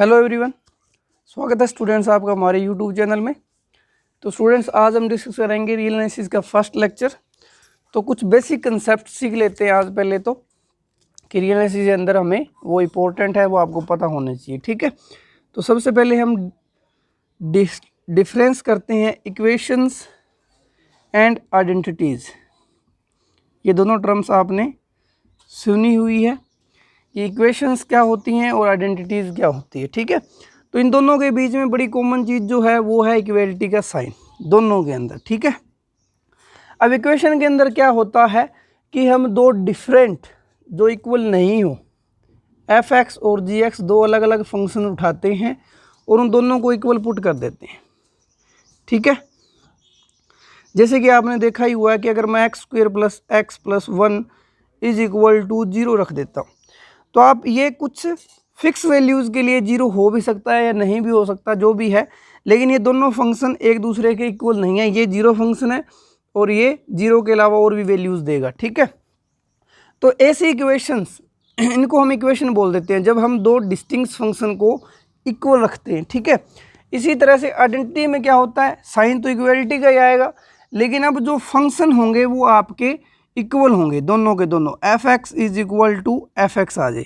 Hello everyone, स्वागत है students आपका हमारे यूट्यूब चैनल में। तो स्टूडेंट्स आज हम डिस्कस करेंगे रियल एनालिसिस का फर्स्ट लेक्चर। तो कुछ बेसिक कंसेप्ट सीख लेते हैं आज पहले तो, कि रियल एनालिसिस के अंदर हमें वो इम्पोर्टेंट है, वो आपको पता होना चाहिए। ठीक है, तो सबसे पहले हम डिफरेंस करते हैं इक्वेशंस एंड आइडेंटिटीज़। ये दोनों टर्म्स आपने सुनी हुई है कि इक्वेशंस क्या होती हैं और आइडेंटिटीज़ क्या होती है। ठीक है, तो इन दोनों के बीच में बड़ी कॉमन चीज़ जो है वो है इक्वलिटी का साइन दोनों के अंदर। ठीक है, अब इक्वेशन के अंदर क्या होता है कि हम दो डिफरेंट जो इक्वल नहीं हो, एफ एक्स और जी एक्स, दो अलग अलग फंक्शन उठाते हैं और उन दोनों को इक्वल पुट कर देते हैं। ठीक है, जैसे कि आपने देखा ही हुआ है कि अगर मैं x square plus x plus 1 is equal to 0 रख देता हूँ, तो आप ये कुछ फिक्स वैल्यूज़ के लिए 0 हो भी सकता है या नहीं भी हो सकता, जो भी है, लेकिन ये दोनों फंक्शन एक दूसरे के इक्वल नहीं है। ये 0 फंक्शन है और ये 0 के अलावा और भी वैल्यूज़ देगा। ठीक है, तो ऐसी इक्वेशंस, इनको हम इक्वेशन बोल देते हैं जब हम दो डिस्टिंक्ट फंक्शन को इक्वल रखते हैं। ठीक है, इसी तरह से आइडेंटिटी में क्या होता है, साइन तो इक्वलिटी का ही आएगा, लेकिन अब जो फंक्शन होंगे वो आपके इक्वल होंगे, दोनों के दोनों। F X is equal to F X आ जाए,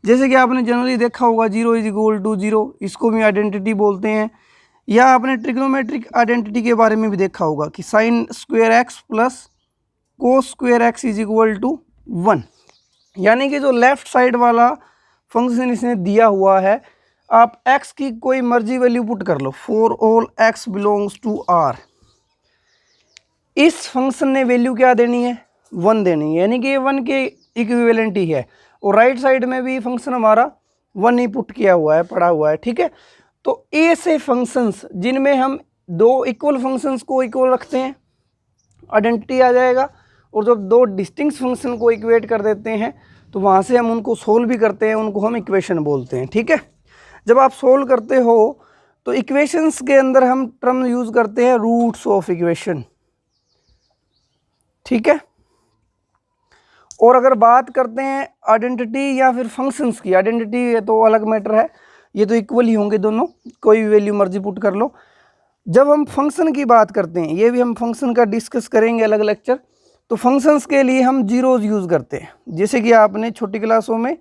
जैसे कि आपने जनरली देखा होगा 0 इज इक्वल टू 0, इसको भी आइडेंटिटी बोलते हैं। या आपने ट्रिग्नोमेट्रिक आइडेंटिटी के बारे में भी देखा होगा कि sine square x plus cos square x is equal to 1, यानी कि जो लेफ्ट साइड वाला फंक्शन इसने दिया हुआ है, आप x की कोई मर्जी वैल्यू पुट कर लो, for all x belongs to r, इस फंक्शन ने वैल्यू क्या देनी है, 1 देनी है, यानी कि ये 1 के इक्विवेलेंट ही है। और राइट साइड में भी फंक्शन हमारा 1 ही पुट किया हुआ है, पड़ा हुआ है। ठीक है, तो ऐसे फंक्शंस जिनमें हम दो इक्वल फंक्शंस को इक्वल रखते हैं, आइडेंटिटी आ जाएगा। और जब दो डिस्टिंक्ट फंक्शन को इक्वेट कर देते हैं तो वहाँ से हम उनको सोल्व भी करते हैं, उनको हम इक्वेशन बोलते हैं। ठीक है, जब आप सोल्व करते हो तो इक्वेशंस के अंदर हम टर्म यूज़ करते हैं रूट्स ऑफ इक्वेशन। ठीक है, और अगर बात करते हैं आइडेंटिटी या फिर फंक्शंस की, आइडेंटिटी ये तो अलग मैटर है, ये तो इक्वल ही होंगे दोनों, कोई भी वैल्यू मर्जी पुट कर लो। जब हम फंक्शन की बात करते हैं, ये भी हम फंक्शन का डिस्कस करेंगे अलग लेक्चर, तो फंक्शंस के लिए हम जीरोज़ यूज़ करते हैं। जैसे कि आपने छोटी क्लासों में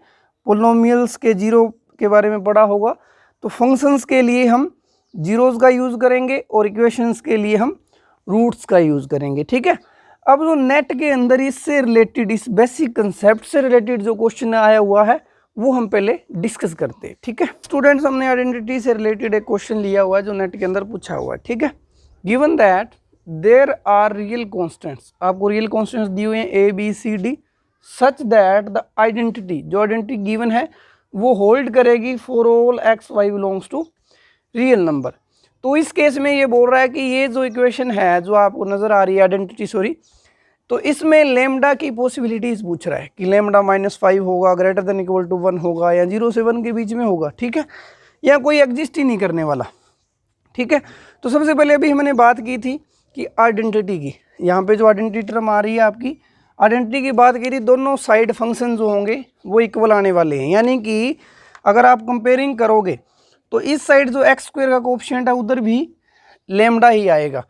पोलिनोमियल्स के जीरो के बारे में पढ़ा होगा, तो फंक्शंस के लिए हम जीरोज़ का यूज़ करेंगे और इक्वेशंस के लिए हम रूट्स का यूज़ करेंगे। ठीक है, अब जो नेट के अंदर इससे रिलेटेड, इस बेसिक कंसेप्ट से रिलेटेड जो क्वेश्चन आया हुआ है वो हम पहले डिस्कस करते हैं। ठीक है स्टूडेंट्स, हमने आइडेंटिटी से रिलेटेड एक क्वेश्चन लिया हुआ है जो नेट के अंदर पूछा हुआ है। ठीक है, given that there are real constants, आपको रियल कॉन्स्टेंट्स दिए हुए हैं A B C D, such that the identity, जो आइडेंटिटी गिवन है वो होल्ड करेगी for all x y belongs to real number. तो इस केस में ये बोल रहा है कि ये जो इक्वेशन है जो आपको नज़र आ रही है आइडेंटिटी, सॉरी, तो इसमें लेमडा की पॉसिबिलिटीज़ पूछ रहा है कि लेमडा -5 होगा, ग्रेटर देन इक्वल टू 1 होगा, या 0 से 1 के बीच में होगा। ठीक है, या कोई एग्जिस्ट ही नहीं करने वाला। ठीक है, तो सबसे पहले अभी हमने बात की थी कि आइडेंटिटी की, यहाँ पे जो आइडेंटिटी टर्म आ रही है आपकी, आइडेंटिटी की बात की थी, दोनों साइड फंक्शन जो होंगे वो इक्वल आने वाले हैं। यानी कि अगर आप कंपेयरिंग करोगे तो इस साइड जो एक्स स्क्वायर का कोएफिशिएंट है उधर भी लेमडा ही आएगा,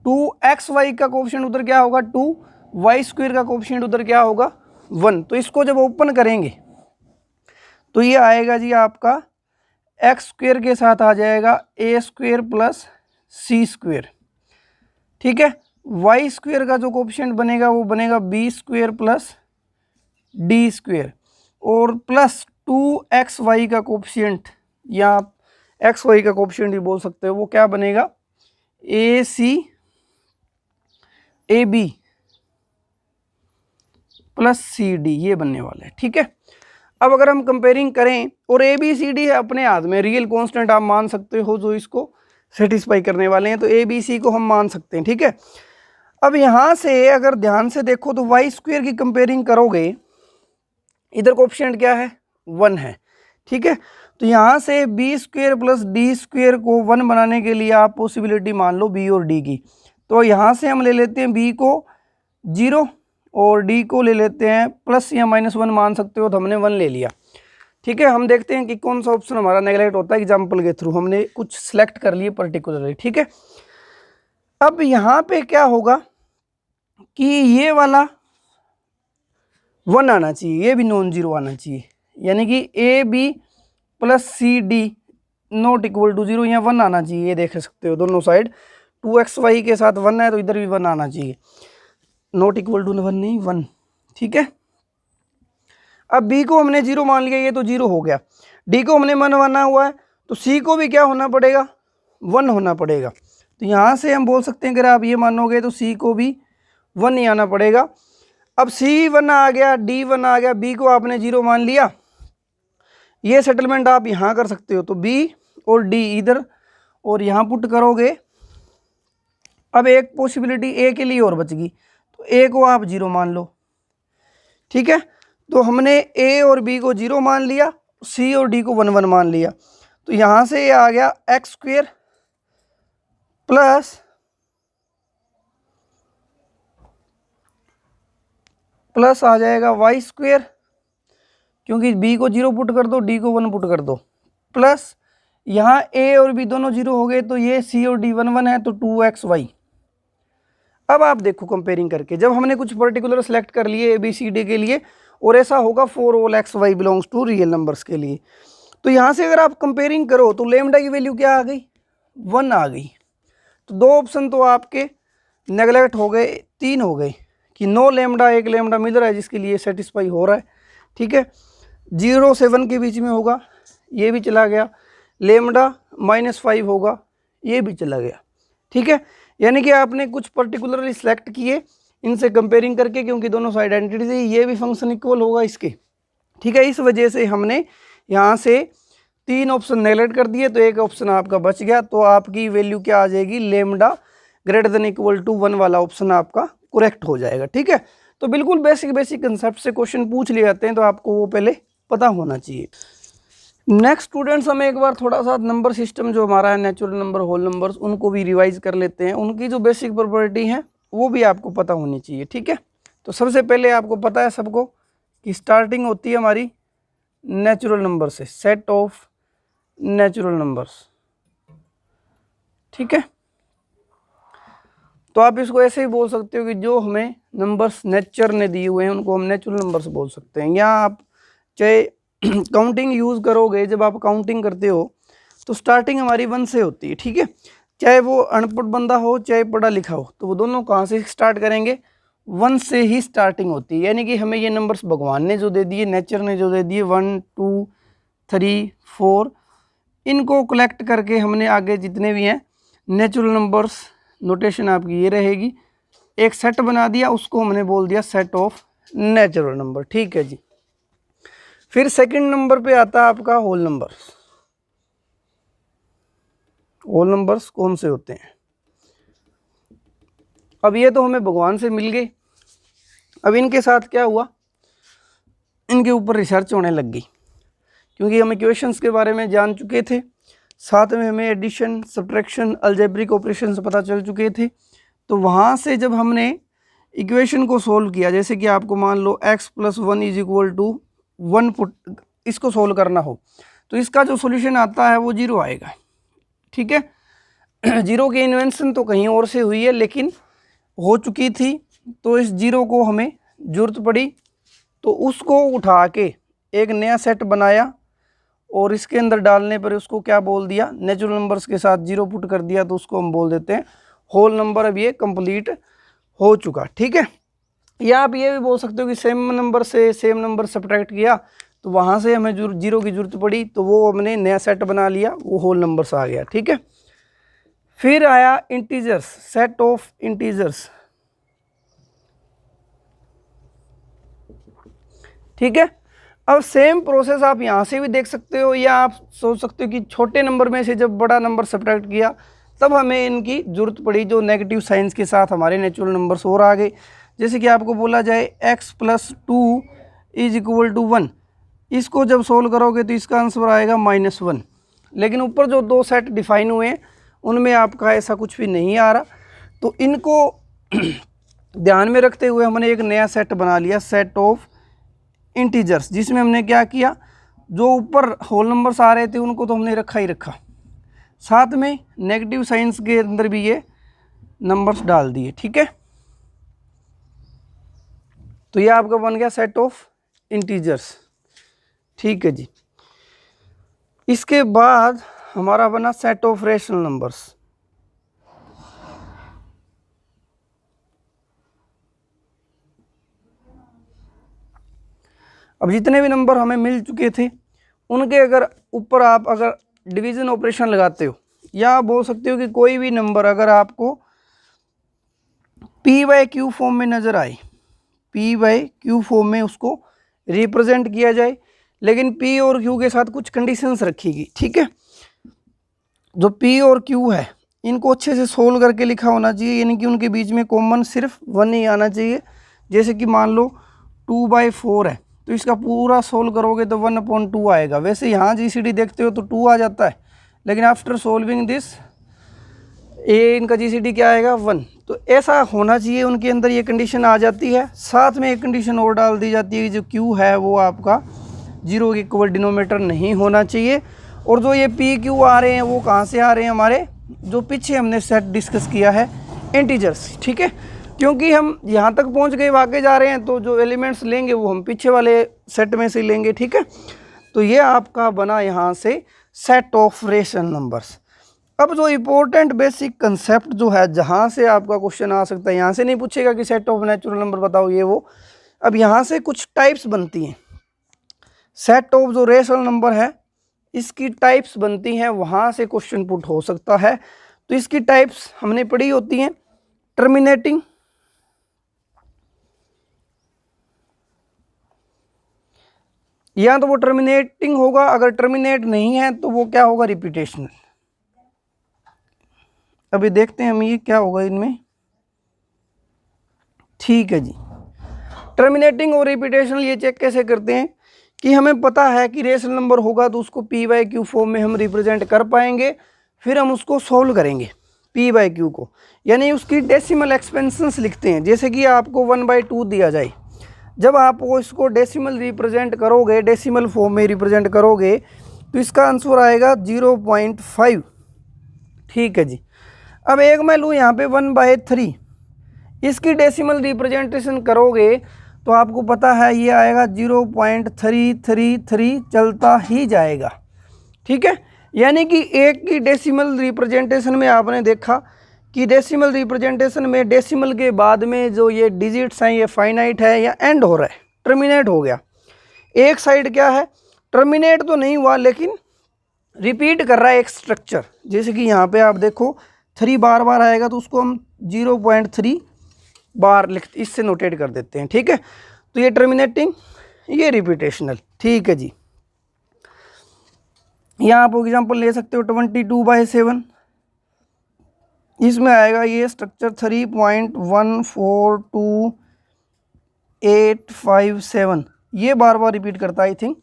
2xy का कोएफिशिएंट उधर क्या होगा 2, वाई स्क्वायर का कोएफिशिएंट उधर क्या होगा 1। तो इसको जब ओपन करेंगे तो ये आएगा जी आपका एक्स स्क्वायर के साथ आ जाएगा ए स्क्वायर प्लस सी स्क्वायर। ठीक है, वाई स्क्वायर का जो कोएफिशिएंट बनेगा वो बनेगा b square plus d square, और प्लस 2xy का कोएफिशिएंट, या xy का कोएफिशिएंट भी बोल सकते हो, वो क्या बनेगा A C A B plus C D, ये बनने वाला है। ठीक है, अब अगर हम कंपेयरिंग करें, और ए बी सी डी है अपने हाथ में, रियल कांस्टेंट आप मान सकते हो जो इसको सेटिस्फाई करने वाले हैं, तो ए बी सी को हम मान सकते हैं। ठीक है, अब यहाँ से अगर ध्यान से देखो तो वाई स्क्वायर की कंपेयरिंग करोगे, इधर कोएफिशिएंट क्या है 1 है। ठीक है, तो यहाँ से b square plus d square को 1 बनाने के लिए आप पॉसिबिलिटी मान लो बी और डी की, तो यहाँ से हम ले लेते हैं बी को 0 और डी को ले लेते हैं प्लस या -1 मान सकते हो, तो हमने 1 ले लिया। ठीक है, हम देखते हैं कि कौन सा ऑप्शन हमारा नेगलेक्ट होता है एग्जाम्पल के थ्रू। हमने कुछ सिलेक्ट कर लिए पर्टिकुलरली, ठीक है। अब यहाँ पे क्या होगा कि ये वाला 1 आना चाहिए, ये भी नॉन जीरो आना चाहिए, यानी कि a B plus C d not equal to 0, यहाँ 1 आना चाहिए। ये देख सकते हो दोनों साइड 2xy के साथ 1 है, तो इधर भी 1 आना चाहिए। नॉट इक्वल टू 1 नहीं 1, ठीक है। अब b को हमने 0 मान लिया, ये तो 0 हो गया। d को हमने 1 माना हुआ है, तो c को भी क्या होना पड़ेगा, 1 होना पड़ेगा। तो यहाँ से हम बोल सकते हैं अगर आप ये मानोगे तो c को भी 1 ही आना पड़ेगा। अब c 1 आ गया, d 1 आ गया, b को आपने 0 मान लिया। ये सेटलमेंट आप यहाँ कर सकते हो, तो b और d इधर और यहाँ पुट करोगे। अब एक पॉसिबिलिटी a के लिए और बच गई, तो a को आप 0 मान लो, ठीक है। तो हमने a और b को 0 मान लिया, c और d को 1 1 मान लिया। तो यहाँ से ये आ गया एक्स स्क्वेयर प्लस आ जाएगा वाई स्क्वेयर, क्योंकि b को 0 पुट कर दो, d को 1 पुट कर दो, प्लस यहाँ a और b दोनों 0 हो गए, तो ये c और d 1 1 है, तो 2xy। अब आप देखो कंपेयरिंग करके, जब हमने कुछ पर्टिकुलर सेलेक्ट कर लिए ABCD के लिए, और ऐसा होगा for all XY belongs to real numbers के लिए, तो यहाँ से अगर आप कंपेयरिंग करो तो लेमडा की वैल्यू क्या आ गई, 1 आ गई। तो दो ऑप्शन तो आपके नेगलेक्ट हो गए, 3 हो गए कि नो लेमडा, एक लेमडा मिल रहा है जिसके लिए सेटिस्फाई हो रहा है, ठीक है। 0 से 1 के बीच में होगा, ये भी चला गया। लेमडा -5 होगा, ये भी चला गया, ठीक है। यानी कि आपने कुछ पर्टिकुलरली सिलेक्ट किए इनसे कंपेयरिंग करके, क्योंकि दोनों साइड आइडेंटिटी है, ये भी फंक्शन इक्वल होगा इसके, ठीक है। इस वजह से हमने यहाँ से 3 ऑप्शन नेगलेक्ट कर दिए, तो एक ऑप्शन आपका बच गया। तो आपकी वैल्यू क्या आ जाएगी, lambda greater than equal to 1 वाला ऑप्शन आपका करेक्ट हो जाएगा, ठीक है। तो बिल्कुल बेसिक कंसेप्ट से क्वेश्चन पूछ लिए जाते हैं, तो आपको वो पहले पता होना चाहिए। नेक्स्ट स्टूडेंट्स, हम एक बार थोड़ा सा नंबर सिस्टम जो हमारा है, नेचुरल नंबर, होल नंबर्स, उनको भी रिवाइज कर लेते हैं। उनकी जो बेसिक प्रॉपर्टी है वो भी आपको पता होनी चाहिए, ठीक है। तो सबसे पहले आपको पता है सबको कि स्टार्टिंग होती है हमारी नेचुरल नंबर से, सेट ऑफ नेचुरल नंबर्स, ठीक है। तो आप इसको ऐसे ही बोल सकते हो कि जो हमें नंबर्स नेचर ने दिए हुए हैं उनको हम नेचुरल नंबर्स बोल सकते हैं। या आप चाहे काउंटिंग यूज़ करोगे, जब आप काउंटिंग करते हो तो स्टार्टिंग हमारी 1 से होती है, ठीक है। चाहे वो अनपढ़ बंदा हो चाहे पढ़ा लिखा हो, तो वो दोनों कहाँ से स्टार्ट करेंगे, 1 से ही स्टार्टिंग होती है। यानी कि हमें ये नंबर्स भगवान ने जो दे दिए, नेचर ने जो दे दिए, 1 2 3 4, इनको कलेक्ट करके हमने आगे जितने भी हैं नेचुरल नंबर्स, नोटेशन आपकी ये रहेगी, एक सेट बना दिया, उसको हमने बोल दिया सेट ऑफ नेचुरल नंबर, ठीक है जी। फिर सेकंड नंबर पे आता है आपका होल नंबर्स। होल नंबर्स कौन से होते हैं, अब ये तो हमें भगवान से मिल गए। अब इनके साथ क्या हुआ, इनके ऊपर रिसर्च होने लग गई, क्योंकि हम इक्वेशंस के बारे में जान चुके थे, साथ में हमें एडिशन, सब्ट्रैक्शन, अलजेब्रिक ऑपरेशन से पता चल चुके थे। तो वहाँ से जब हमने इक्वेशन को सोल्व किया, जैसे कि आपको मान लो x + 1 = 1 पुट, इसको सोल्व करना हो तो इसका जो सॉल्यूशन आता है वो 0 आएगा, ठीक है। 0 की इन्वेंशन तो कहीं और से हुई है, लेकिन हो चुकी थी, तो इस 0 को हमें जरूरत पड़ी, तो उसको उठा के एक नया सेट बनाया और इसके अंदर डालने पर उसको क्या बोल दिया, नेचुरल नंबर्स के साथ 0 पुट कर दिया, तो उसको हम बोल देते हैं होल नंबर। अब ये कंप्लीट हो चुका, ठीक है। या आप ये भी बोल सकते हो कि सेम नंबर से सेम नंबर सब्ट्रैक्ट किया, तो वहाँ से हमें 0 की जरूरत पड़ी, तो वो हमने नया सेट बना लिया, वो होल नंबर्स आ गया, ठीक है। फिर आया इंटीजर्स, सेट ऑफ इंटीजर्स, ठीक है। अब सेम प्रोसेस आप यहाँ से भी देख सकते हो, या आप सोच सकते हो कि छोटे नंबर में से जब बड़ा नंबर सब्ट्रैक्ट किया तब हमें इनकी जरूरत पड़ी, जो नेगेटिव साइंस के साथ हमारे नेचुरल नंबर्स और आ गए। जैसे कि आपको बोला जाए x + 2 = 1, इसको जब सोल्व करोगे तो इसका आंसर आएगा -1। लेकिन ऊपर जो 2 सेट डिफाइन हुए हैं उनमें आपका ऐसा कुछ भी नहीं आ रहा, तो इनको ध्यान में रखते हुए हमने एक नया सेट बना लिया, सेट ऑफ इंटीजर्स, जिसमें हमने क्या किया, जो ऊपर होल नंबर्स आ रहे थे उनको तो हमने रखा ही रखा, साथ में नेगेटिव साइंस के अंदर भी ये नंबर्स डाल दिए। ठीक है, तो ये आपका बन गया सेट ऑफ इंटीजर्स। ठीक है जी, इसके बाद हमारा बना सेट ऑफ रेशनल नंबर्स। अब जितने भी नंबर हमें मिल चुके थे उनके अगर ऊपर आप अगर डिवीजन ऑपरेशन लगाते हो, या बोल सकते हो कि कोई भी नंबर अगर आपको p बाई क्यू फॉर्म में नज़र आए, p बाई क्यू फॉर्म में उसको रिप्रेजेंट किया जाए, लेकिन p और q के साथ कुछ कंडीशंस रखीगी। ठीक है, जो p और q है इनको अच्छे से सोल्व करके लिखा होना चाहिए, यानी कि उनके बीच में कॉमन सिर्फ 1 ही आना चाहिए। जैसे कि मान लो 2/4 है, तो इसका पूरा सोल्व करोगे तो 1/2 आएगा। वैसे यहाँ जीसीडी देखते हो तो 2 आ जाता है, लेकिन आफ्टर सोल्विंग दिस ए इनका जीसीडी क्या आएगा 1। तो ऐसा होना चाहिए, उनके अंदर ये कंडीशन आ जाती है। साथ में एक कंडीशन और डाल दी जाती है कि जो क्यू है वो आपका 0 के इक्वल डिनोमीटर नहीं होना चाहिए। और जो ये पी क्यू आ रहे हैं वो कहाँ से आ रहे हैं, हमारे जो पीछे हमने सेट डिस्कस किया है इंटीजर्स। ठीक है, क्योंकि हम यहाँ तक पहुँच गए, आगे जा रहे हैं, तो जो एलिमेंट्स लेंगे वो हम पीछे वाले सेट में से लेंगे। ठीक है, तो ये आपका बना यहाँ से सेट ऑफ रेशनल नंबर्स। अब जो इम्पोर्टेंट बेसिक कंसेप्ट जो है, जहाँ से आपका क्वेश्चन आ सकता है, यहाँ से नहीं पूछेगा कि सेट ऑफ नेचुरल नंबर बताओ ये वो। अब यहाँ से कुछ टाइप्स बनती हैं, सेट ऑफ जो रेशनल नंबर है इसकी टाइप्स बनती हैं, वहाँ से क्वेश्चन पुट हो सकता है। तो इसकी टाइप्स हमने पढ़ी होती हैं, टर्मिनेटिंग, या तो वो टर्मिनेटिंग होगा, अगर टर्मिनेट नहीं है तो वो क्या होगा, रिपीटेशनल। अभी देखते हैं हम ये क्या होगा इनमें। ठीक है जी, टर्मिनेटिंग और रिपीटेशनल ये चेक कैसे करते हैं कि हमें पता है कि रेशनल नंबर होगा तो उसको p बाई क्यू फॉर्म में हम रिप्रेजेंट कर पाएंगे, फिर हम उसको सॉल्व करेंगे p बाई क्यू को, यानी उसकी डेसिमल एक्सपेंशंस लिखते हैं। जैसे कि आपको 1/2 दिया जाए, जब आप वो इसको डेसिमल रिप्रेजेंट करोगे, डेसिमल फॉर्म में रिप्रेजेंट करोगे, तो इसका आंसर आएगा 0.5। ठीक है जी, अब एक मैं लूँ यहाँ पे 1/3, इसकी डेसिमल रिप्रेजेंटेशन करोगे तो आपको पता है ये आएगा 0.333 चलता ही जाएगा। ठीक है, यानी कि एक की डेसिमल रिप्रेजेंटेशन में आपने देखा कि डेसिमल रिप्रेजेंटेशन में डेसिमल के बाद में जो ये डिजिट्स हैं ये फाइनाइट है या एंड हो रहा है, टर्मिनेट हो गया। एक साइड क्या है, टर्मिनेट तो नहीं हुआ लेकिन रिपीट कर रहा है एक स्ट्रक्चर। जैसे कि यहाँ पे आप देखो 3 बार बार आएगा तो उसको हम 0.3 बार लिख इससे नोटेट कर देते हैं। ठीक है, तो ये टर्मिनेटिंग, ये रिपीटेशनल। ठीक है जी, यहाँ आप एग्जांपल ले सकते हो 22/7, इसमें आएगा ये स्ट्रक्चर 3.142857, ये बार बार रिपीट करता है। आई थिंक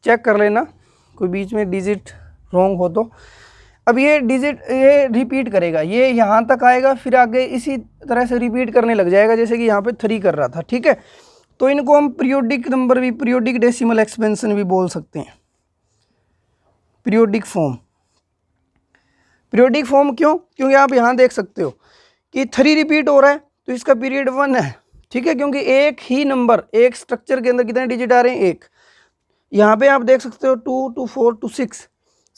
चेक कर लेना कोई बीच में डिजिट रॉन्ग हो तो। अब ये डिजिट ये रिपीट करेगा, ये यहाँ तक आएगा, फिर आगे इसी तरह से रिपीट करने लग जाएगा, जैसे कि यहाँ पे 3 कर रहा था। ठीक है, तो इनको हम पीरियोडिक नंबर भी, पीरियोडिक डेसिमल एक्सपेंशन भी बोल सकते हैं, पीरियोडिक फॉर्म। पीरियोडिक फॉर्म क्यों, क्योंकि आप यहाँ देख सकते हो कि 3 रिपीट हो रहा है तो इसका पीरियड 1 है। ठीक है, क्योंकि एक ही नंबर, एक स्ट्रक्चर के अंदर कितने डिजिट आ रहे हैं, एक। यहाँ पे आप देख सकते हो 2 to 4 to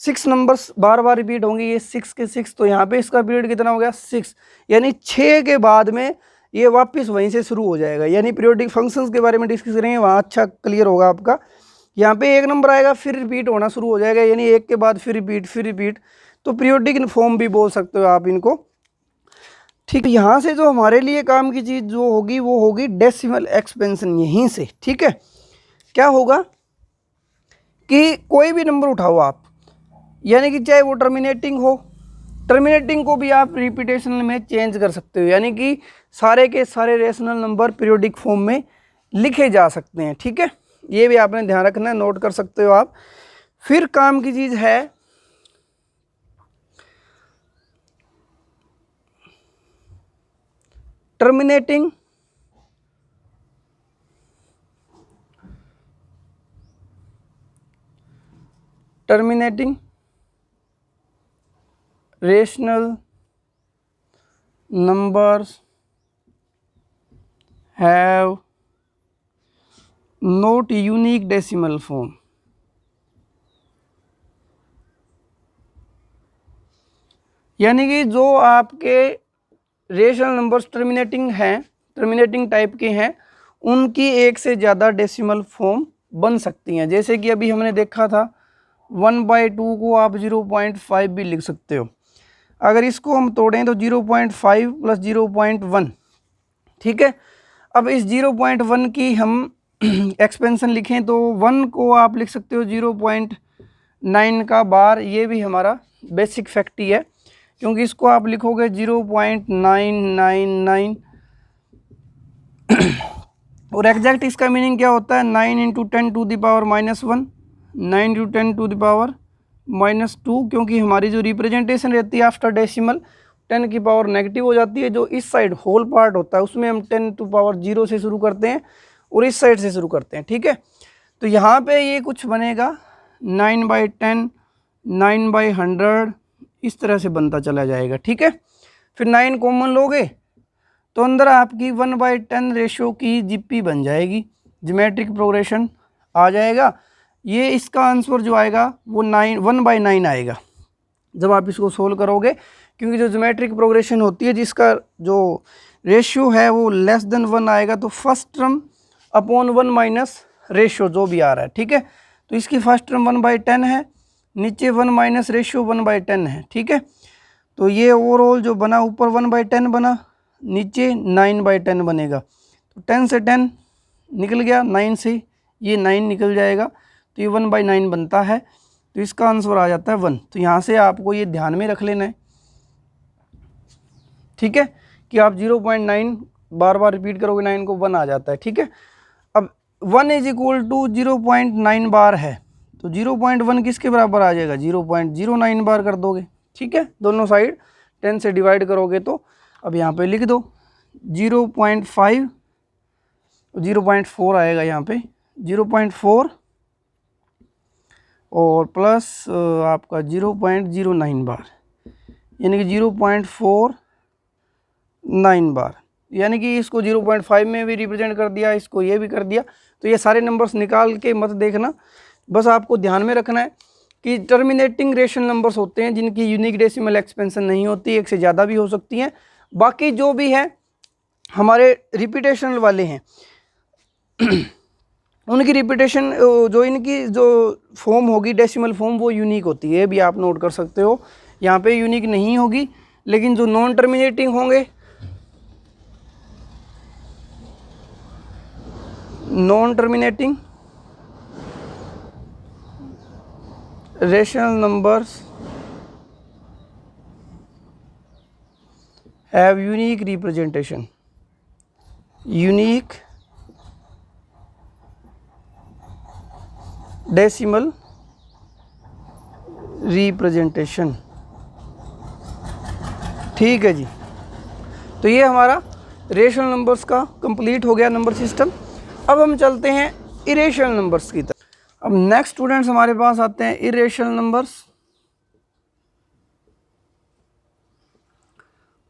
6 numbers bar bar repeat होंगे, ये 6 के 6, तो यहाँ पे इसका पीरियड कितना हो गया 6, यानी 6 के बाद में ये वापस वहीं से शुरू हो जाएगा। यानी पीरियोडिक फंक्शंस के बारे में डिस्कस करेंगे, वहाँ अच्छा क्लियर होगा आपका। यहाँ पे एक नंबर आएगा फिर रिपीट होना शुरू हो जाएगा, यानी एक के बाद फिर रिपीट फिर रिपीट, तो पीरियोडिक फॉर्म भी बोल सकते हो आप इनको। ठीक है, यहाँ से जो हमारे लिए काम की चीज़ जो होगी वो होगी डेसिमल एक्सपेंशन, यहीं से। ठीक है, क्या होगा कि कोई भी नंबर उठाओ आप, यानी कि चाहे वो टर्मिनेटिंग हो, टर्मिनेटिंग को भी आप रिपीटेशनल में चेंज कर सकते हो, यानी कि सारे के सारे रेशनल नंबर पीरियोडिक फॉर्म में लिखे जा सकते हैं। ठीक है, ये भी आपने ध्यान रखना है, नोट कर सकते हो आप। फिर काम की चीज़ है terminating terminating rational numbers have not unique decimal form। यानी कि जो आपके रेशनल नंबर्स टर्मिनेटिंग हैं, टर्मिनेटिंग टाइप के हैं, उनकी एक से ज़्यादा डेसिमल फॉर्म बन सकती हैं। जैसे कि अभी हमने देखा था 1/2 को आप 0.5 भी लिख सकते हो। अगर इसको हम तोड़ें तो 0.5 + 0.1, ठीक है। अब इस 0.1 की हम एक्सपेंशन लिखें तो 1 को आप लिख सकते हो 0.9 का बार, ये भी हमारा बेसिक फैक्ट ही है, क्योंकि इसको आप लिखोगे 0.999 और एग्जैक्ट इसका मीनिंग क्या होता है, 9 × 10⁻⁻1, 9 × 10⁻⁻2, क्योंकि हमारी जो रिप्रेजेंटेशन रहती है आफ्टर डेसिमल 10 की पावर नेगेटिव हो जाती है। जो इस साइड होल पार्ट होता है उसमें हम 10⁻0 से शुरू करते हैं और इस साइड से शुरू करते हैं, ठीक है। तो यहाँ पे ये कुछ बनेगा 9/10, 9/100, इस तरह से बनता चला जाएगा, ठीक है। फिर 9 कॉमन लोगे तो अंदर आपकी 1/10 रेशो की जीपी बन जाएगी, ज्योमेट्रिक प्रोग्रेशन आ जाएगा। ये इसका आंसर जो आएगा वो 1/9 आएगा जब आप इसको सोल्व करोगे, क्योंकि जो ज्योमेट्रिक प्रोग्रेशन होती है जिसका जो रेशियो है वो लेस देन 1 आएगा, तो first term upon 1 minus ratio जो भी आ रहा है, ठीक है। तो इसकी फर्स्ट टर्म 1/10 है, नीचे 1 माइनस रेशियो 1/10 है, ठीक है। तो ये ओवरऑल जो बना ऊपर 1/10 बना, नीचे 9/10 बनेगा। तो 10 से 10 निकल गया, 9 से ये 9 निकल जाएगा, तो ये 1/9 बनता है। तो इसका आंसर आ जाता है 1। तो यहाँ से आपको ये ध्यान में रख लेना है, ठीक है, कि आप 0.9 बार बार रिपीट करोगे 9 को 1 आ जाता है, ठीक है। अब 1 = 0.9 बार है, तो 0.1 किसके बराबर आ जाएगा, 0.09 बार कर दोगे, ठीक है। दोनों साइड 10 से डिवाइड करोगे तो अब यहाँ पे लिख दो 0.5, 0.4 आएगा यहाँ पे, 0.4 और प्लस आपका 0.09 बार, यानी कि 0.49 बार, यानी कि इसको 0.5 में भी रिप्रेजेंट कर दिया, इसको ये भी कर दिया। तो ये सारे नंबर्स निकाल के मत देखना, बस आपको ध्यान में रखना है कि टर्मिनेटिंग रेशनल नंबर्स होते हैं जिनकी यूनिक डेसिमल एक्सपेंशन नहीं होती, एक से ज़्यादा भी हो सकती हैं। बाकी जो भी है हमारे रिपीटेशनल वाले हैं उनकी रिपीटेशन जो इनकी जो फॉर्म होगी डेसिमल फॉर्म वो यूनिक होती है, भी आप नोट कर सकते हो। यहाँ पे यूनिक नहीं होगी, लेकिन जो नॉन टर्मिनेटिंग होंगे, non terminating rational numbers have unique representation, unique decimal representation, ठीक है जी। तो ये हमारा रेशनल नंबर्स का कंप्लीट हो गया नंबर सिस्टम। अब हम चलते हैं इरेशनल नंबर्स की तरफ। अब नेक्स्ट स्टूडेंट्स हमारे पास आते हैं इरेशनल नंबर्स।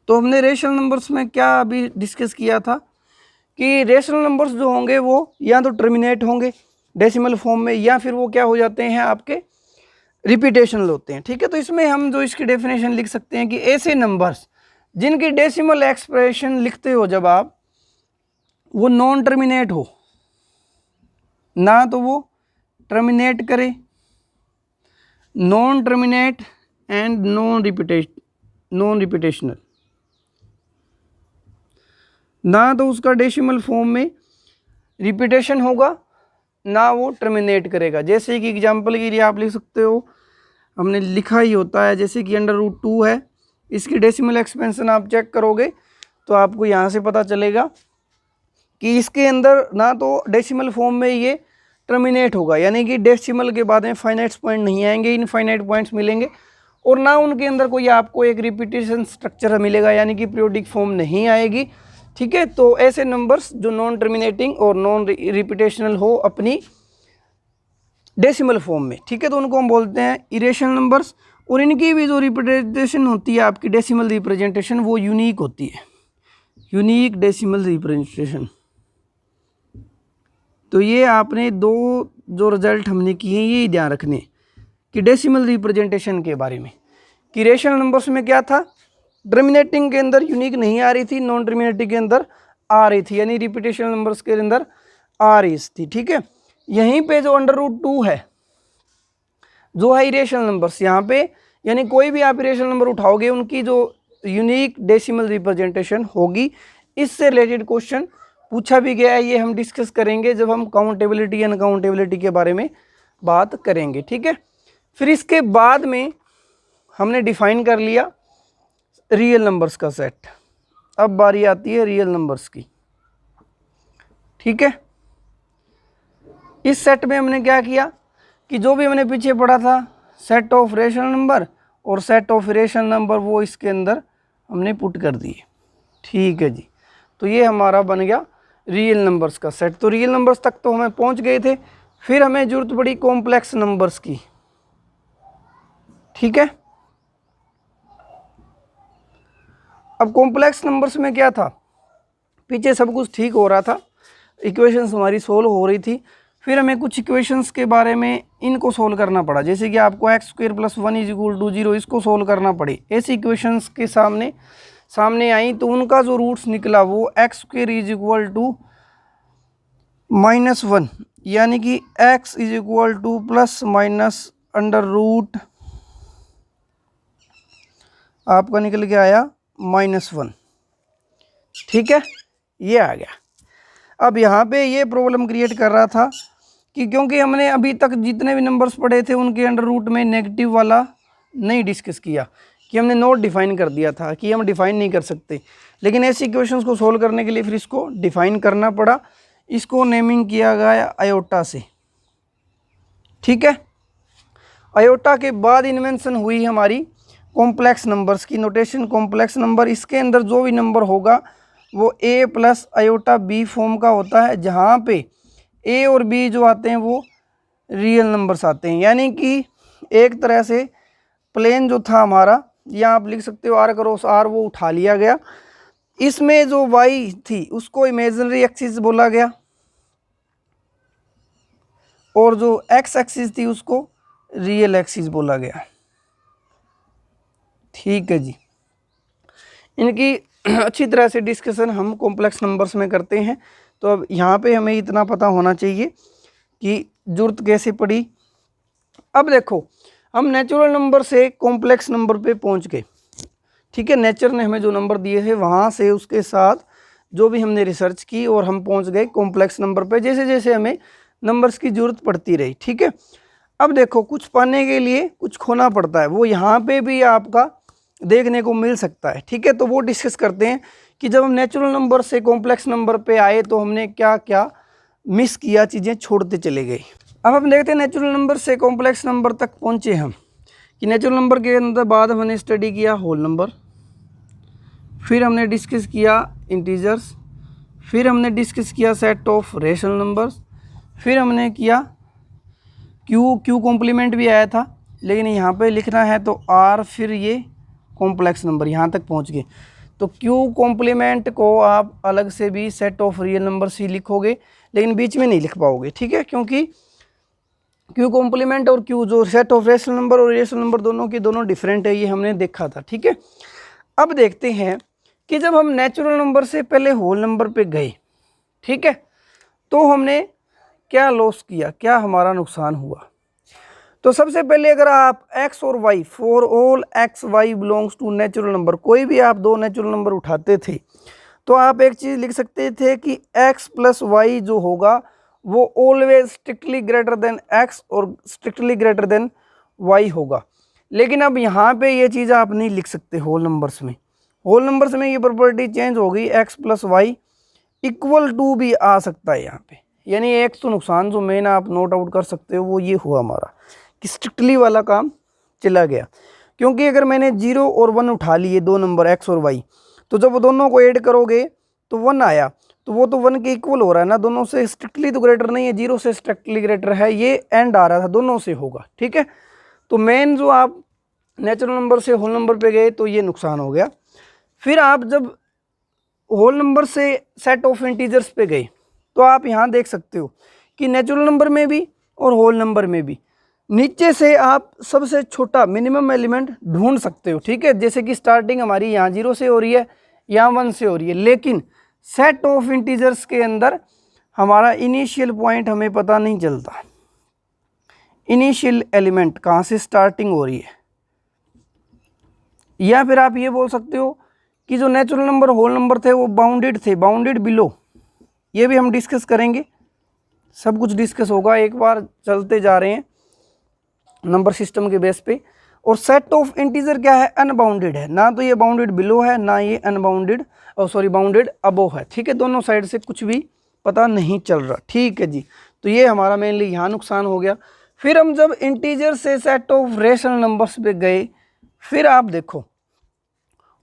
तो हमने रेशनल नंबर्स में क्या अभी डिस्कस किया था कि रेशनल नंबर्स जो होंगे वो या तो टर्मिनेट होंगे डेसिमल फॉर्म में, या फिर वो क्या हो जाते हैं आपके रिपीटेशनल होते हैं, ठीक है। तो इसमें हम जो इसकी डेफिनेशन लिख सकते हैं कि ऐसे नंबर्स जिनकी डेसिमल एक्सप्रेशन लिखते हो जब आप, वो नॉन टर्मिनेट हो, ना तो वो टर्मिनेट करे, नॉन टर्मिनेट एंड नॉन रिपीटेशनल, ना तो उसका डेसिमल फॉर्म में रिपीटेशन होगा ना वो टर्मिनेट करेगा। जैसे कि एग्जांपल के लिए आप लिख सकते हो, हमने लिखा ही होता है, जैसे कि √2 है, इसकी डेसिमल एक्सपेंशन आप चेक करोगे तो आपको यहाँ से पता चलेगा कि इसके अंदर ना तो डेसिमल फॉर्म में ये टर्मिनेट होगा, यानी कि डेसिमल के बाद में फाइनाइट पॉइंट नहीं आएंगे, इनफाइनाइट पॉइंट्स मिलेंगे, और ना उनके अंदर कोई आपको एक रिपीटेशन स्ट्रक्चर मिलेगा, यानी कि पीरियोडिक फॉर्म नहीं आएगी, ठीक है। तो ऐसे नंबर्स जो नॉन टर्मिनेटिंग और नॉन रिपीटेशनल हो अपनी डेसिमल फॉर्म में, ठीक है, तो उनको हम बोलते हैं इरेशनल नंबर्स। और इनकी भी जो रिप्रेजेंटेशन होती है आपकी डेसिमल रिप्रेजेंटेशन, वो यूनिक होती है, यूनिक डेसिमल रिप्रेजेंटेशन। तो ये आपने दो जो रिजल्ट हमने किए ये ध्यान रखने कि डेसिमल रिप्रेजेंटेशन के बारे में, कि रेशनल नंबर्स में क्या था, टर्मिनेटिंग के अंदर यूनिक नहीं आ रही थी, नॉन टर्मिनेटिंग के अंदर आ रही थी, यानी रिपीटेशन नंबर्स के अंदर आ रही थी, ठीक है। यहीं पे जो √2 है जो है इरेशनल नंबर्स यहाँ पे, यानी कोई भी आप इरेशनल नंबर उठाओगे उनकी जो यूनिक डेसिमल रिप्रेजेंटेशन होगी। इससे रिलेटेड क्वेश्चन पूछा भी गया है, ये हम डिस्कस करेंगे जब हम काउंटेबिलिटी एंड अनकाउंटेबिलिटी के बारे में बात करेंगे, ठीक है। फिर इसके बाद में हमने डिफाइन कर लिया रियल नंबर्स का सेट। अब बारी आती है रियल नंबर्स की, ठीक है। इस सेट में हमने क्या किया कि जो भी हमने पीछे पढ़ा था सेट ऑफ रेशनल नंबर और सेट ऑफ इरेशनल नंबर, वो इसके अंदर हमने पुट कर दिए, ठीक है जी। तो ये हमारा बन गया रियल नंबर्स का सेट। तो रियल नंबर्स तक तो हमें पहुंच गए थे, फिर हमें जरूरत पड़ी कॉम्प्लेक्स नंबर्स की, ठीक है। अब कॉम्प्लेक्स नंबर्स में क्या था, पीछे सब कुछ ठीक हो रहा था, इक्वेशंस हमारी सोल्व हो रही थी, फिर हमें कुछ इक्वेशंस के बारे में इनको सोल्व करना पड़ा, जैसे कि आपको x² + 1 = 0 इसको सोल्व करना पड़े। ऐसी इक्वेशंस के सामने आई तो उनका जो रूट्स निकला वो x² = -1, यानी कि x ± √, आपका निकल के आया -1, ठीक है, ये आ गया। अब यहाँ पे ये प्रॉब्लम क्रिएट कर रहा था कि क्योंकि हमने अभी तक जितने भी नंबर्स पढ़े थे उनके √, में नेगेटिव वाला नहीं डिस्कस किया, कि हमने नोट डिफाइन कर दिया था कि हम डिफाइन नहीं कर सकते, लेकिन ऐसी इक्वेशंस को सोल्व करने के लिए फिर इसको डिफाइन करना पड़ा। इसको नेमिंग किया गया आयोटा से, ठीक है। आयोटा के बाद इन्वेंशन हुई हमारी कॉम्प्लेक्स नंबर्स की नोटेशन। कॉम्प्लेक्स नंबर, इसके अंदर जो भी नंबर होगा वो a + आयोटा b फॉर्म का होता है, जहाँ पे a और b जो आते हैं वो रियल नंबर्स आते हैं, यानी कि एक तरह से प्लेन जो था हमारा, यहाँ आप लिख सकते हो r क्रॉस r, वो उठा लिया गया। इसमें जो y थी उसको इमेजिनरी एक्सिस बोला गया और जो x एक्सिस थी उसको रियल एक्सिस बोला गया, ठीक है जी। इनकी अच्छी तरह से डिस्कशन हम कॉम्प्लेक्स नंबर्स में करते हैं। तो अब यहाँ पे हमें इतना पता होना चाहिए कि जरूरत कैसे पड़ी। अब देखो हम नेचुरल नंबर से कॉम्प्लेक्स नंबर पे पहुँच गए, ठीक है। नेचर ने हमें जो नंबर दिए थे वहाँ से उसके साथ जो भी हमने रिसर्च की और हम पहुँच गए कॉम्प्लेक्स नंबर पे, जैसे जैसे हमें नंबर्स की ज़रूरत पड़ती रही, ठीक है। अब देखो कुछ पाने के लिए कुछ खोना पड़ता है, वो यहाँ पे भी आपका देखने को मिल सकता है, ठीक है। तो वो डिस्कस करते हैं कि जब हम नेचुरल नंबर से कॉम्प्लेक्स नंबर पे आए तो हमने क्या क्या मिस किया, चीज़ें छोड़ते चले गए। अब हम देखते हैं नेचुरल नंबर से कॉम्प्लेक्स नंबर तक पहुँचे हम, कि नेचुरल नंबर के अंदर बाद हमने स्टडी किया होल नंबर, फिर हमने डिस्कस किया इंटीजर्स, फिर हमने डिस्कस किया सेट ऑफ रेशनल नंबर्स, फिर हमने किया क्यू कॉम्प्लीमेंट भी आया था, लेकिन यहाँ पे लिखना है तो आर, फिर ये कॉम्प्लेक्स नंबर, यहाँ तक पहुँच गए। तो क्यू कॉम्प्लीमेंट को आप अलग से भी सेट ऑफ रियल नंबर्स ही लिखोगे, लेकिन बीच में नहीं लिख पाओगे, ठीक है, क्योंकि क्यू कॉम्प्लीमेंट और क्यू जो सेट ऑफ रेशनल नंबर और रेशनल नंबर दोनों की दोनों डिफरेंट है, ये हमने देखा था, ठीक है। अब देखते हैं कि जब हम नेचुरल नंबर से पहले होल नंबर पे गए, ठीक है, तो हमने क्या लॉस किया, क्या हमारा नुकसान हुआ। तो सबसे पहले अगर आप x और y, for all x y belongs to natural number, कोई भी आप दो नेचुरल नंबर उठाते थे तो आप एक चीज़ लिख सकते थे कि x + y जो होगा वो always strictly greater than x और स्ट्रिक्टली ग्रेटर देन y होगा। लेकिन अब यहाँ पे ये चीज़ आप नहीं लिख सकते होल नंबर्स में। होल नंबर्स में ये प्रॉपर्टी चेंज हो गई, x + y = भी आ सकता है यहाँ पे, यानी एक तो नुकसान जो मेन आप नोट आउट कर सकते हो वो ये हुआ हमारा कि स्ट्रिक्टली वाला काम चला गया। क्योंकि अगर मैंने 0 और 1 उठा लिए, दो नंबर x और y, तो जब वो दोनों को ऐड करोगे तो 1 आया, तो वो तो 1 के इक्वल हो रहा है ना, दोनों से स्ट्रिक्टली तो ग्रेटर नहीं है, 0 से स्ट्रिक्टली ग्रेटर है, ये एंड आ रहा था, दोनों से होगा, ठीक है। तो मेन जो आप नेचुरल नंबर से होल नंबर पे गए तो ये नुकसान हो गया। फिर आप जब होल नंबर से सेट ऑफ इंटीजर्स पे गए तो आप यहाँ देख सकते हो कि नेचुरल नंबर में भी और होल नंबर में भी नीचे से आप सबसे छोटा मिनिमम एलिमेंट ढूंढ सकते हो, ठीक है। जैसे कि स्टार्टिंग हमारी यहाँ 0 से हो रही है, यहाँ 1 से हो रही है, लेकिन सेट ऑफ इंटीजर्स के अंदर हमारा इनिशियल पॉइंट हमें पता नहीं चलता, इनिशियल एलिमेंट कहाँ से स्टार्टिंग हो रही है। या फिर आप ये बोल सकते हो कि जो नेचुरल नंबर होल नंबर थे वो बाउंडेड थे, बाउंडेड बिलो, ये भी हम डिस्कस करेंगे, सब कुछ डिस्कस होगा, एक बार चलते जा रहे हैं नंबर सिस्टम के बेस पे। और सेट ऑफ इंटीजर क्या है, अनबाउंडेड है, ना तो ये बाउंडेड बिलो है ना ये अनबाउंडेड बाउंडेड अबोव है, ठीक है। दोनों साइड से कुछ भी पता नहीं चल रहा, ठीक है जी। तो ये हमारा मेनली यहाँ नुकसान हो गया। फिर हम जब इंटीजर से सेट ऑफ रेशनल नंबर्स पे गए, फिर आप देखो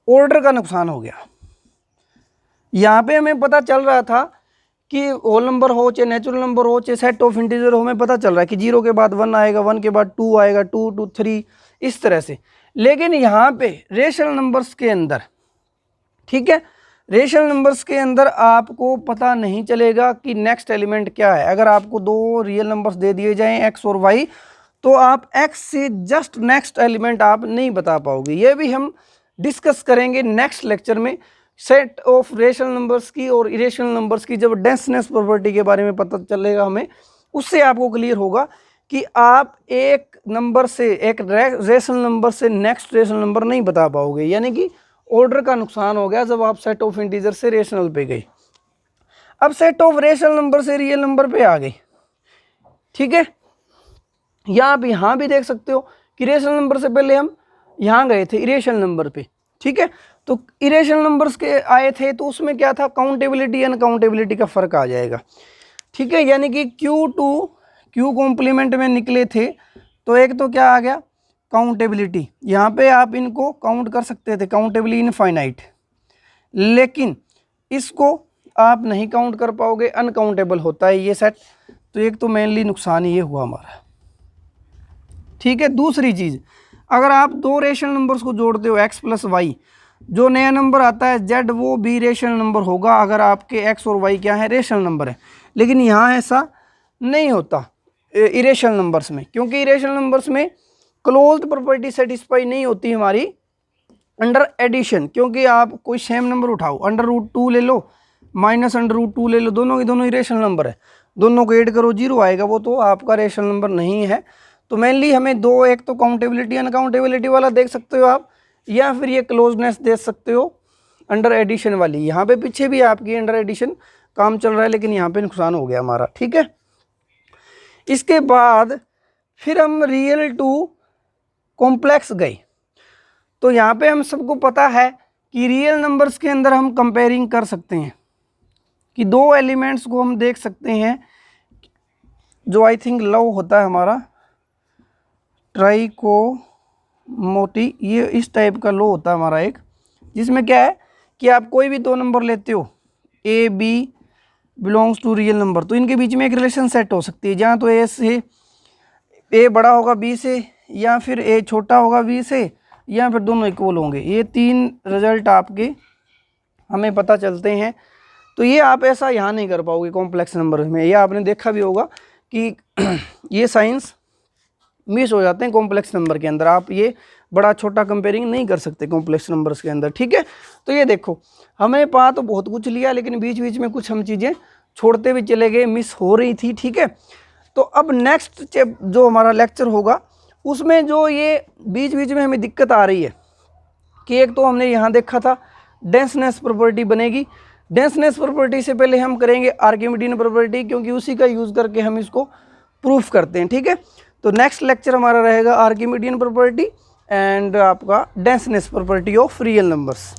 ऑर्डर का नुकसान हो गया। यहाँ पे हमें पता चल रहा था कि होल नंबर हो चाहे नेचुरल नंबर हो चाहे सेट ऑफ इंटीजर हो, हमें पता चल रहा है कि 0 के बाद 1 आएगा, 1 के बाद 2 आएगा, 2 2 3 इस तरह से। लेकिन यहाँ पे रेशनल नंबर्स के अंदर, ठीक है, रेशनल नंबर्स के अंदर आपको पता नहीं चलेगा कि नेक्स्ट एलिमेंट क्या है। अगर आपको 2 रियल नंबर्स दे दिए जाएं x और y, तो आप x से जस्ट नेक्स्ट एलिमेंट आप नहीं बता पाओगे। ये भी हम डिस्कस करेंगे नेक्स्ट लेक्चर में, सेट ऑफ रेशनल नंबर्स की और इरेशनल नंबर्स की जब डेंसनेस प्रॉपर्टी के बारे में पता चलेगा हमें, उससे आपको क्लियर होगा कि आप एक नंबर से, एक रेशनल नंबर से नेक्स्ट रेशनल नंबर नहीं बता पाओगे। यानी कि ऑर्डर का नुकसान हो गया जब आप सेट ऑफ इंटीजर से रेशनल पे गए। अब सेट ऑफ रेशनल नंबर से रियल नंबर पे आ गए, ठीक है। या आप यहाँ भी देख सकते हो कि रेशनल नंबर से पहले हम यहाँ गए थे इरेशनल नंबर पे, ठीक है। तो इरेशनल नंबर्स के आए थे तो उसमें क्या था, काउंटेबिलिटी अनकाउंटेबिलिटी का फर्क आ जाएगा, ठीक है। यानी कि क्यू कॉम्प्लीमेंट में निकले थे तो एक तो क्या आ गया, काउंटेबिलिटी, यहाँ पे आप इनको काउंट कर सकते थे, काउंटेबली इनफाइनाइट, लेकिन इसको आप नहीं काउंट कर पाओगे, अनकाउंटेबल होता है ये सेट। तो एक तो मेनली नुकसान ये हुआ हमारा, ठीक है। दूसरी चीज़, अगर आप 2 रेशनल नंबर्स को जोड़ते हो x प्लस वाई, जो नया नंबर आता है z वो भी रेशनल नंबर होगा अगर आपके x और y क्या है, रेशनल नंबर है। लेकिन यहाँ ऐसा नहीं होता इरेशनल नंबर्स में, क्योंकि इरेशनल नंबर्स में क्लोज्ड प्रॉपर्टी सेटिस्फाई नहीं होती हमारी अंडर एडिशन। क्योंकि आप कोई सेम नंबर उठाओ, √2 ले लो माइनस √2 ले लो, दोनों के दोनों इरेशनल नंबर है, दोनों को ऐड करो 0 आएगा, वो तो आपका रेशनल नंबर नहीं है। तो मेनली हमें 2, एक तो काउंटेबिलिटी अनकाउंटेबिलिटी वाला देख सकते हो आप, या फिर ये क्लोजनेस देख सकते हो अंडर एडिशन वाली। यहाँ पे पीछे भी आपकी अंडर एडिशन काम चल रहा है, लेकिन यहाँ पे नुकसान हो गया हमारा, ठीक है। इसके बाद फिर हम रियल टू कॉम्प्लेक्स गए। तो यहाँ पे हम सबको पता है कि रियल नंबर्स के अंदर हम कंपेयरिंग कर सकते हैं कि 2 एलिमेंट्स को हम देख सकते हैं, जो आई थिंक लव होता है हमारा ट्राइकोमोटी, ये इस टाइप का लो होता है हमारा एक, जिसमें क्या है कि आप कोई भी 2 नंबर लेते हो, a b belongs to real number, तो इनके बीच में एक रिलेशन सेट हो सकती है, जहाँ तो ए से ए बड़ा होगा बी से, या फिर ए छोटा होगा बी से, या फिर दोनों इक्वल होंगे। ये 3 रिजल्ट आपके हमें पता चलते हैं। तो ये आप ऐसा यहाँ नहीं कर पाओगे कॉम्प्लेक्स नंबर में, ये आपने देखा भी होगा कि ये साइंस मिस हो जाते हैं कॉम्प्लेक्स नंबर के अंदर, आप ये बड़ा छोटा कंपेयरिंग नहीं कर सकते कॉम्प्लेक्स नंबर्स के अंदर, ठीक है। तो ये देखो हमें पा तो बहुत कुछ लिया, लेकिन बीच बीच में कुछ हम चीज़ें छोड़ते भी चले गए, मिस हो रही थी, ठीक है। तो अब नेक्स्ट जो हमारा लेक्चर होगा उसमें जो ये बीच बीच में हमें दिक्कत आ रही है कि एक तो हमने यहाँ देखा था डेंसनेस प्रॉपर्टी बनेगी। डेंसनेस प्रॉपर्टी से पहले हम करेंगे आर्किमिडीयन प्रॉपर्टी, क्योंकि उसी का यूज़ करके हम इसको प्रूफ करते हैं, ठीक है। तो नेक्स्ट लेक्चर हमारा रहेगा आर्किमिडीयन प्रॉपर्टी एंड आपका डेंसनेस प्रॉपर्टी ऑफ रियल नंबर्स।